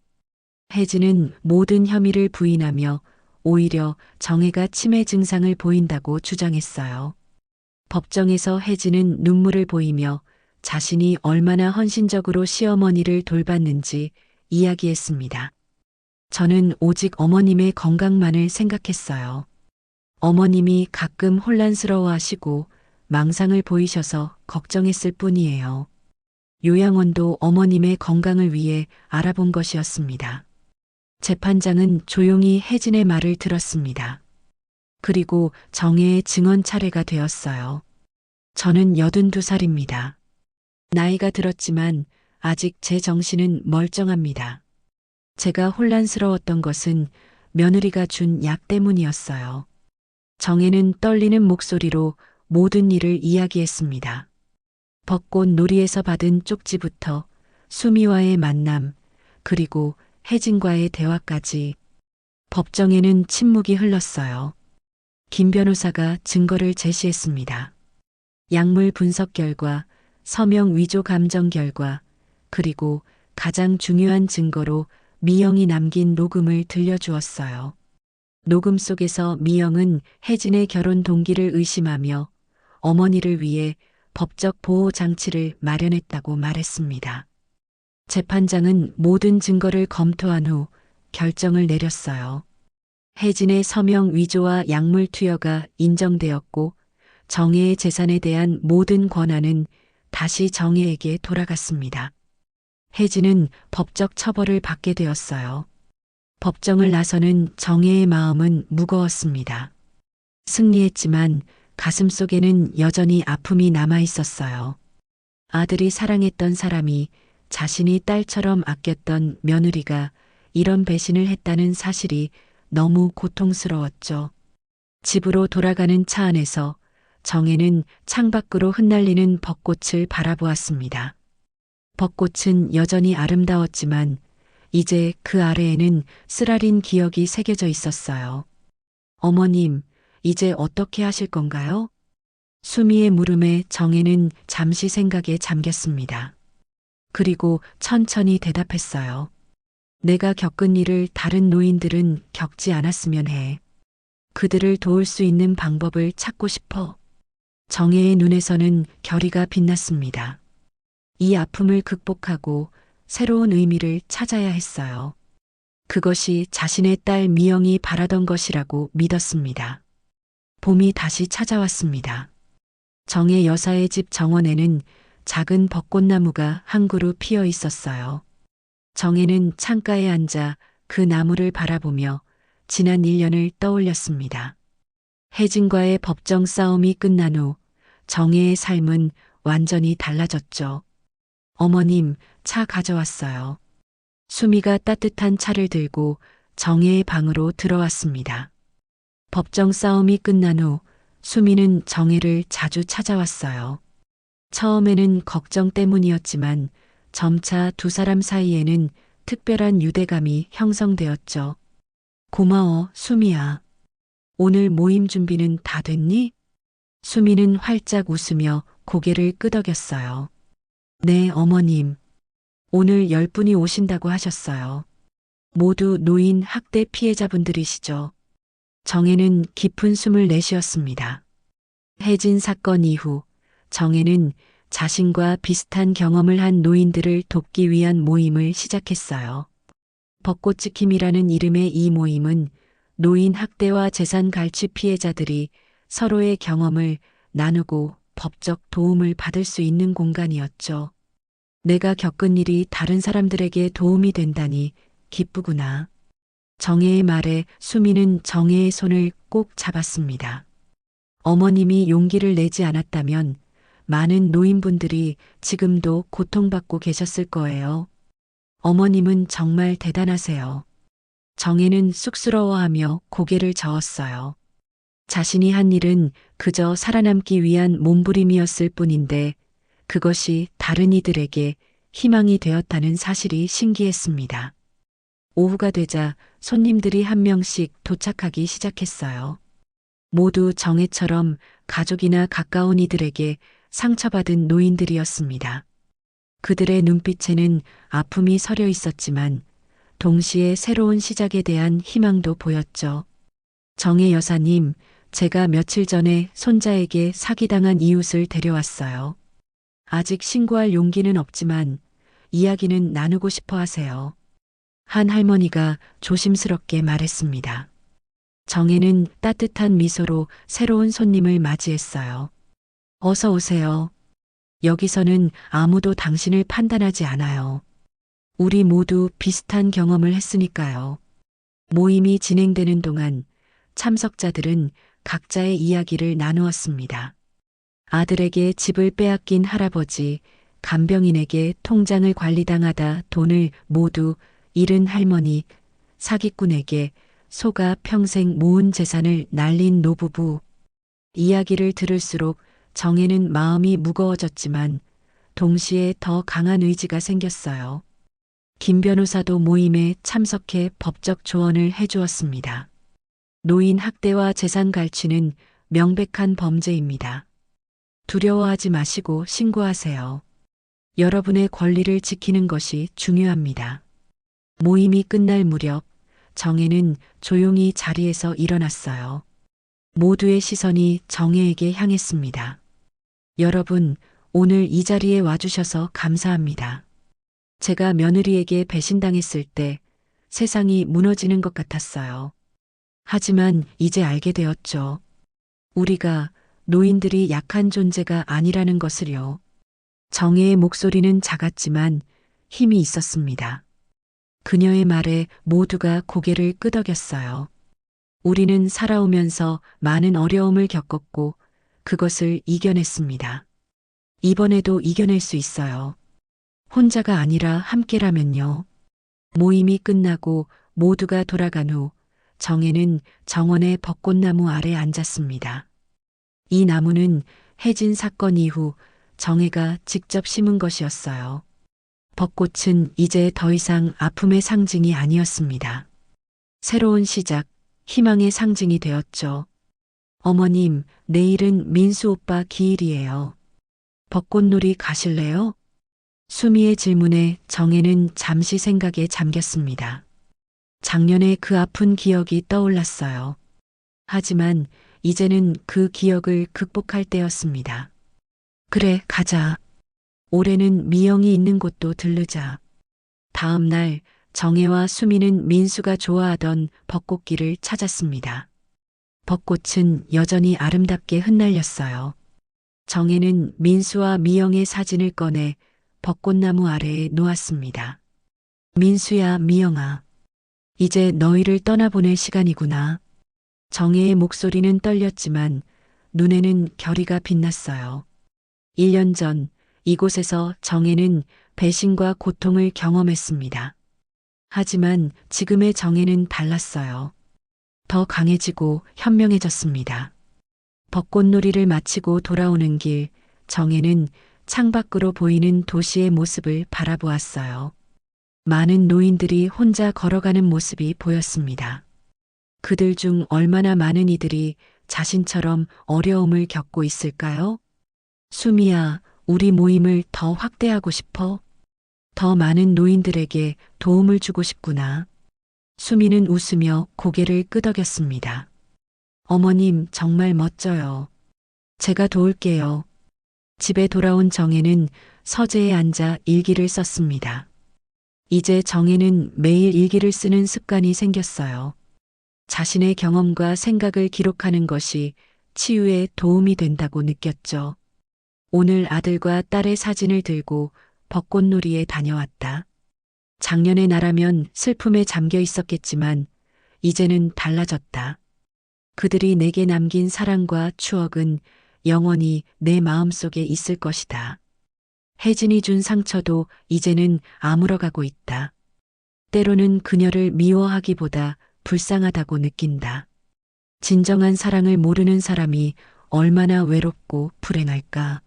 혜진은 모든 혐의를 부인하며 오히려 정혜가 치매 증상을 보인다고 주장했어요. 법정에서 혜진은 눈물을 보이며 자신이 얼마나 헌신적으로 시어머니를 돌봤는지 이야기했습니다. 저는 오직 어머님의 건강만을 생각했어요. 어머님이 가끔 혼란스러워하시고 망상을 보이셔서 걱정했을 뿐이에요. 요양원도 어머님의 건강을 위해 알아본 것이었습니다. 재판장은 조용히 혜진의 말을 들었습니다. 그리고 정혜의 증언 차례가 되었어요. 저는 82살입니다. 나이가 들었지만 아직 제 정신은 멀쩡합니다. 제가 혼란스러웠던 것은 며느리가 준 약 때문이었어요. 정혜는 떨리는 목소리로 모든 일을 이야기했습니다. 벚꽃 놀이에서 받은 쪽지부터 수미와의 만남, 그리고 혜진과의 대화까지. 법정에는 침묵이 흘렀어요. 김 변호사가 증거를 제시했습니다. 약물 분석 결과, 서명 위조 감정 결과, 그리고 가장 중요한 증거로 미영이 남긴 녹음을 들려주었어요. 녹음 속에서 미영은 혜진의 결혼 동기를 의심하며 어머니를 위해 법적 보호 장치를 마련했다고 말했습니다. 재판장은 모든 증거를 검토한 후 결정을 내렸어요. 혜진의 서명 위조와 약물 투여가 인정되었고 정혜의 재산에 대한 모든 권한은 다시 정혜에게 돌아갔습니다. 혜진은 법적 처벌을 받게 되었어요. 법정을 나서는 정혜의 마음은 무거웠습니다. 승리했지만 가슴속에는 여전히 아픔이 남아 있었어요. 아들이 사랑했던 사람이 자신이 딸처럼 아꼈던 며느리가 이런 배신을 했다는 사실이 너무 고통스러웠죠. 집으로 돌아가는 차 안에서 정혜는 창밖으로 흩날리는 벚꽃을 바라보았습니다. 벚꽃은 여전히 아름다웠지만 이제 그 아래에는 쓰라린 기억이 새겨져 있었어요. 어머님, 이제 어떻게 하실 건가요? 수미의 물음에 정혜는 잠시 생각에 잠겼습니다. 그리고 천천히 대답했어요. 내가 겪은 일을 다른 노인들은 겪지 않았으면 해. 그들을 도울 수 있는 방법을 찾고 싶어. 정혜의 눈에서는 결의가 빛났습니다. 이 아픔을 극복하고 새로운 의미를 찾아야 했어요. 그것이 자신의 딸 미영이 바라던 것이라고 믿었습니다. 봄이 다시 찾아왔습니다. 정혜 여사의 집 정원에는 작은 벚꽃나무가 한 그루 피어 있었어요. 정혜는 창가에 앉아 그 나무를 바라보며 지난 1년을 떠올렸습니다. 혜진과의 법정 싸움이 끝난 후 정혜의 삶은 완전히 달라졌죠. 어머님, 차 가져왔어요. 수미가 따뜻한 차를 들고 정혜의 방으로 들어왔습니다. 법정 싸움이 끝난 후 수미는 정혜를 자주 찾아왔어요. 처음에는 걱정 때문이었지만 점차 두 사람 사이에는 특별한 유대감이 형성되었죠. 고마워, 수미야. 오늘 모임 준비는 다 됐니? 수미는 활짝 웃으며 고개를 끄덕였어요. 네, 어머님. 오늘 10분이 오신다고 하셨어요. 모두 노인 학대 피해자분들이시죠. 정혜는 깊은 숨을 내쉬었습니다. 혜진 사건 이후 정혜는 자신과 비슷한 경험을 한 노인들을 돕기 위한 모임을 시작했어요. 벚꽃지킴이라는 이름의 이 모임은 노인 학대와 재산 갈취 피해자들이 서로의 경험을 나누고 법적 도움을 받을 수 있는 공간이었죠. 내가 겪은 일이 다른 사람들에게 도움이 된다니 기쁘구나. 정혜의 말에 수미는 정혜의 손을 꼭 잡았습니다. 어머님이 용기를 내지 않았다면 많은 노인분들이 지금도 고통받고 계셨을 거예요. 어머님은 정말 대단하세요. 정혜는 쑥스러워하며 고개를 저었어요. 자신이 한 일은 그저 살아남기 위한 몸부림이었을 뿐인데 그것이 다른 이들에게 희망이 되었다는 사실이 신기했습니다. 오후가 되자 손님들이 한 명씩 도착하기 시작했어요. 모두 정혜처럼 가족이나 가까운 이들에게 상처받은 노인들이었습니다. 그들의 눈빛에는 아픔이 서려 있었지만 동시에 새로운 시작에 대한 희망도 보였죠. 정혜 여사님, 제가 며칠 전에 손자에게 사기당한 이웃을 데려왔어요. 아직 신고할 용기는 없지만 이야기는 나누고 싶어 하세요. 한 할머니가 조심스럽게 말했습니다. 정혜는 따뜻한 미소로 새로운 손님을 맞이했어요. 어서 오세요. 여기서는 아무도 당신을 판단하지 않아요. 우리 모두 비슷한 경험을 했으니까요. 모임이 진행되는 동안 참석자들은 각자의 이야기를 나누었습니다. 아들에게 집을 빼앗긴 할아버지, 간병인에게 통장을 관리당하다 돈을 모두 잃은 할머니, 사기꾼에게 속아 평생 모은 재산을 날린 노부부. 이야기를 들을수록 정혜는 마음이 무거워졌지만 동시에 더 강한 의지가 생겼어요. 김 변호사도 모임에 참석해 법적 조언을 해주었습니다. 노인 학대와 재산 갈취는 명백한 범죄입니다. 두려워하지 마시고 신고하세요. 여러분의 권리를 지키는 것이 중요합니다. 모임이 끝날 무렵 정혜는 조용히 자리에서 일어났어요. 모두의 시선이 정혜에게 향했습니다. 여러분, 오늘 이 자리에 와주셔서 감사합니다. 제가 며느리에게 배신당했을 때 세상이 무너지는 것 같았어요. 하지만 이제 알게 되었죠. 우리가 노인들이 약한 존재가 아니라는 것을요. 정혜의 목소리는 작았지만 힘이 있었습니다. 그녀의 말에 모두가 고개를 끄덕였어요. 우리는 살아오면서 많은 어려움을 겪었고 그것을 이겨냈습니다. 이번에도 이겨낼 수 있어요. 혼자가 아니라 함께라면요. 모임이 끝나고 모두가 돌아간 후 정혜는 정원의 벚꽃나무 아래 앉았습니다. 이 나무는 혜진 사건 이후 정혜가 직접 심은 것이었어요. 벚꽃은 이제 더 이상 아픔의 상징이 아니었습니다. 새로운 시작, 희망의 상징이 되었죠. 어머님, 내일은 민수 오빠 기일이에요. 벚꽃놀이 가실래요? 수미의 질문에 정혜는 잠시 생각에 잠겼습니다. 작년에 그 아픈 기억이 떠올랐어요. 하지만 이제는 그 기억을 극복할 때였습니다. 그래, 가자. 올해는 미영이 있는 곳도 들르자. 다음 날 정혜와 수미는 민수가 좋아하던 벚꽃길을 찾았습니다. 벚꽃은 여전히 아름답게 흩날렸어요. 정혜는 민수와 미영의 사진을 꺼내 벚꽃나무 아래에 놓았습니다. 민수야, 미영아. 이제 너희를 떠나보낼 시간이구나. 정혜의 목소리는 떨렸지만 눈에는 결의가 빛났어요. 1년 전 이곳에서 정혜는 배신과 고통을 경험했습니다. 하지만 지금의 정혜는 달랐어요. 더 강해지고 현명해졌습니다. 벚꽃놀이를 마치고 돌아오는 길, 정혜는 창밖으로 보이는 도시의 모습을 바라보았어요. 많은 노인들이 혼자 걸어가는 모습이 보였습니다. 그들 중 얼마나 많은 이들이 자신처럼 어려움을 겪고 있을까요? 수미야, 우리 모임을 더 확대하고 싶어? 더 많은 노인들에게 도움을 주고 싶구나. 수미는 웃으며 고개를 끄덕였습니다. 어머님, 정말 멋져요. 제가 도울게요. 집에 돌아온 정혜는 서재에 앉아 일기를 썼습니다. 이제 정혜는 매일 일기를 쓰는 습관이 생겼어요. 자신의 경험과 생각을 기록하는 것이 치유에 도움이 된다고 느꼈죠. 오늘 아들과 딸의 사진을 들고 벚꽃놀이에 다녀왔다. 작년의 나라면 슬픔에 잠겨 있었겠지만 이제는 달라졌다. 그들이 내게 남긴 사랑과 추억은 영원히 내 마음속에 있을 것이다. 혜진이 준 상처도 이제는 아물어가고 있다. 때로는 그녀를 미워하기보다 불쌍하다고 느낀다. 진정한 사랑을 모르는 사람이 얼마나 외롭고 불행할까.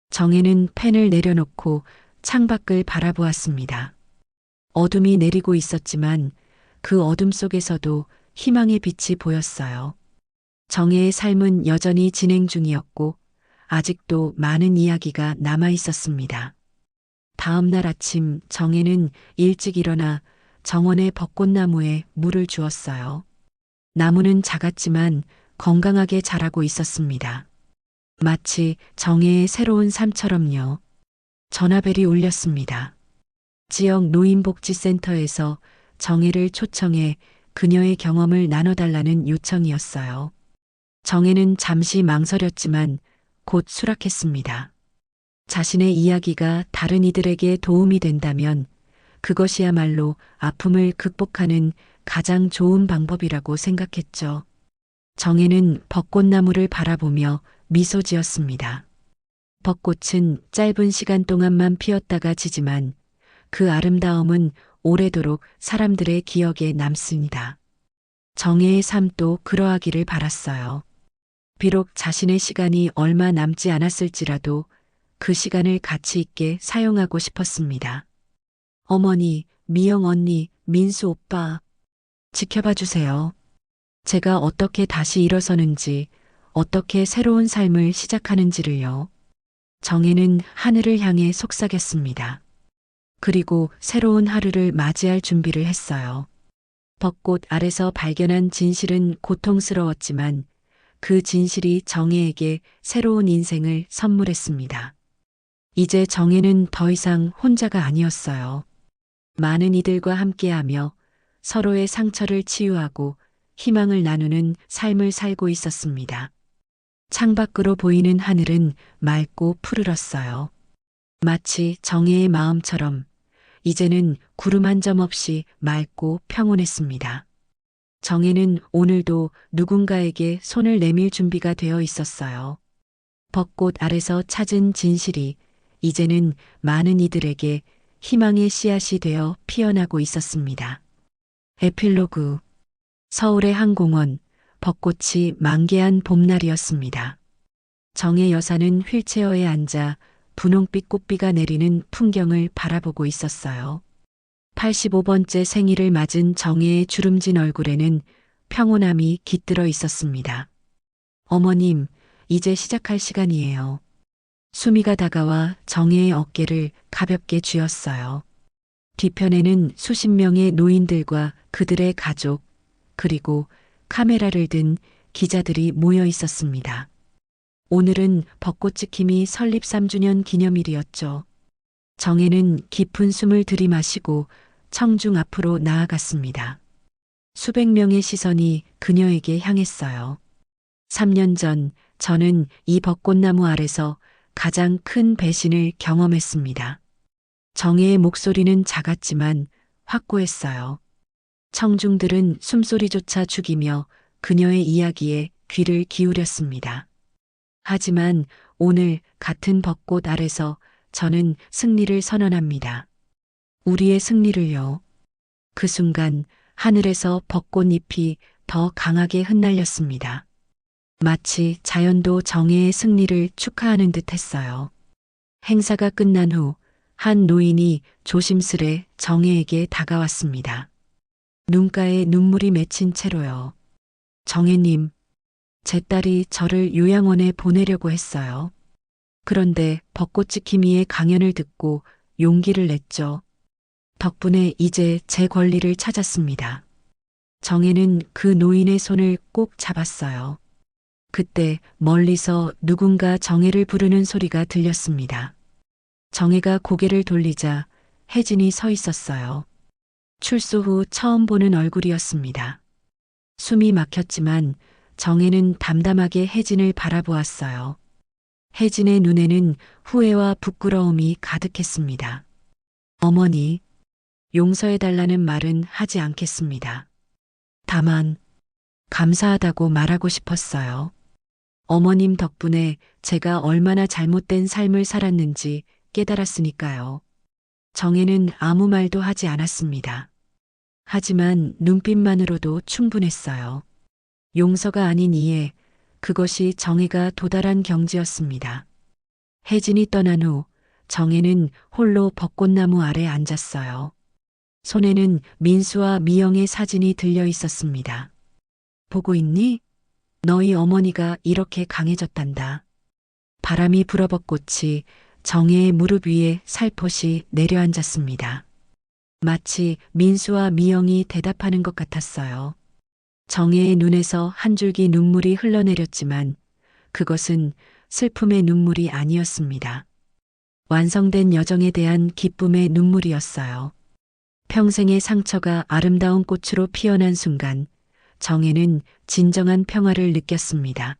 정혜는 펜을 내려놓고 창밖을 바라보았습니다. 어둠이 내리고 있었지만 그 어둠 속에서도 희망의 빛이 보였어요. 정혜의 삶은 여전히 진행 중이었고 아직도 많은 이야기가 남아 있었습니다. 다음 날 아침 정혜는 일찍 일어나 정원의 벚꽃나무에 물을 주었어요. 나무는 작았지만 건강하게 자라고 있었습니다. 마치 정혜의 새로운 삶처럼요. 전화벨이 울렸습니다. 지역 노인복지센터에서 정혜를 초청해 그녀의 경험을 나눠달라는 요청이었어요. 정혜는 잠시 망설였지만 곧 수락했습니다. 자신의 이야기가 다른 이들에게 도움이 된다면 그것이야말로 아픔을 극복하는 가장 좋은 방법이라고 생각했죠. 정혜는 벚꽃나무를 바라보며 미소 지었습니다. 벚꽃은 짧은 시간 동안만 피었다가 지지만 그 아름다움은 오래도록 사람들의 기억에 남습니다. 정혜의 삶도 그러하기를 바랐어요. 비록 자신의 시간이 얼마 남지 않았을지라도 그 시간을 가치 있게 사용하고 싶었습니다. 어머니, 미영 언니, 민수 오빠, 지켜봐 주세요. 제가 어떻게 다시 일어서는지, 어떻게 새로운 삶을 시작하는지를요. 정혜는 하늘을 향해 속삭였습니다. 그리고 새로운 하루를 맞이할 준비를 했어요. 벚꽃 아래서 발견한 진실은 고통스러웠지만 그 진실이 정혜에게 새로운 인생을 선물했습니다. 이제 정혜는 더 이상 혼자가 아니었어요. 많은 이들과 함께하며 서로의 상처를 치유하고 희망을 나누는 삶을 살고 있었습니다. 창밖으로 보이는 하늘은 맑고 푸르렀어요. 마치 정혜의 마음처럼 이제는 구름 한 점 없이 맑고 평온했습니다. 정혜는 오늘도 누군가에게 손을 내밀 준비가 되어 있었어요. 벚꽃 아래서 찾은 진실이 이제는 많은 이들에게 희망의 씨앗이 되어 피어나고 있었습니다. 에필로그. 서울의 한 공원, 벚꽃이 만개한 봄날이었습니다. 정혜 여사는 휠체어에 앉아 분홍빛 꽃비가 내리는 풍경을 바라보고 있었어요. 85번째 생일을 맞은 정혜의 주름진 얼굴에는 평온함이 깃들어 있었습니다. 어머님, 이제 시작할 시간이에요. 수미가 다가와 정혜의 어깨를 가볍게 쥐었어요. 뒤편에는 수십 명의 노인들과 그들의 가족, 그리고 카메라를 든 기자들이 모여 있었습니다. 오늘은 벚꽃지킴이 설립 3주년 기념일이었죠. 정혜는 깊은 숨을 들이마시고 청중 앞으로 나아갔습니다. 수백 명의 시선이 그녀에게 향했어요. 3년 전 저는 이 벚꽃나무 아래서 가장 큰 배신을 경험했습니다. 정혜의 목소리는 작았지만 확고했어요. 청중들은 숨소리조차 죽이며 그녀의 이야기에 귀를 기울였습니다. 하지만 오늘 같은 벚꽃 아래서 저는 승리를 선언합니다. 우리의 승리를요. 그 순간 하늘에서 벚꽃잎이 더 강하게 흩날렸습니다. 마치 자연도 정혜의 승리를 축하하는 듯 했어요. 행사가 끝난 후 한 노인이 조심스레 정혜에게 다가왔습니다. 눈가에 눈물이 맺힌 채로요. 정혜님, 제 딸이 저를 요양원에 보내려고 했어요. 그런데 벚꽃지킴이의 강연을 듣고 용기를 냈죠. 덕분에 이제 제 권리를 찾았습니다. 정혜는 그 노인의 손을 꼭 잡았어요. 그때 멀리서 누군가 정혜를 부르는 소리가 들렸습니다. 정혜가 고개를 돌리자 혜진이 서 있었어요. 출소 후 처음 보는 얼굴이었습니다. 숨이 막혔지만 정혜는 담담하게 혜진을 바라보았어요. 혜진의 눈에는 후회와 부끄러움이 가득했습니다. 어머니, 용서해달라는 말은 하지 않겠습니다. 다만, 감사하다고 말하고 싶었어요. 어머님 덕분에 제가 얼마나 잘못된 삶을 살았는지 깨달았으니까요. 정혜는 아무 말도 하지 않았습니다. 하지만 눈빛만으로도 충분했어요. 용서가 아닌 이해, 그것이 정혜가 도달한 경지였습니다. 혜진이 떠난 후 정혜는 홀로 벚꽃나무 아래 앉았어요. 손에는 민수와 미영의 사진이 들려 있었습니다. 보고 있니? 너희 어머니가 이렇게 강해졌단다. 바람이 불어 벚꽃이 정혜의 무릎 위에 살포시 내려앉았습니다. 마치 민수와 미영이 대답하는 것 같았어요. 정혜의 눈에서 한 줄기 눈물이 흘러내렸지만 그것은 슬픔의 눈물이 아니었습니다. 완성된 여정에 대한 기쁨의 눈물이었어요. 평생의 상처가 아름다운 꽃으로 피어난 순간 정혜는 진정한 평화를 느꼈습니다.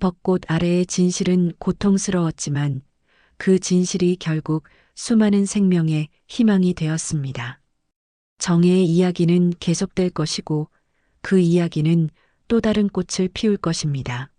벚꽃 아래의 진실은 고통스러웠지만 그 진실이 결국 수많은 생명의 희망이 되었습니다. 정혜의 이야기는 계속될 것이고 그 이야기는 또 다른 꽃을 피울 것입니다.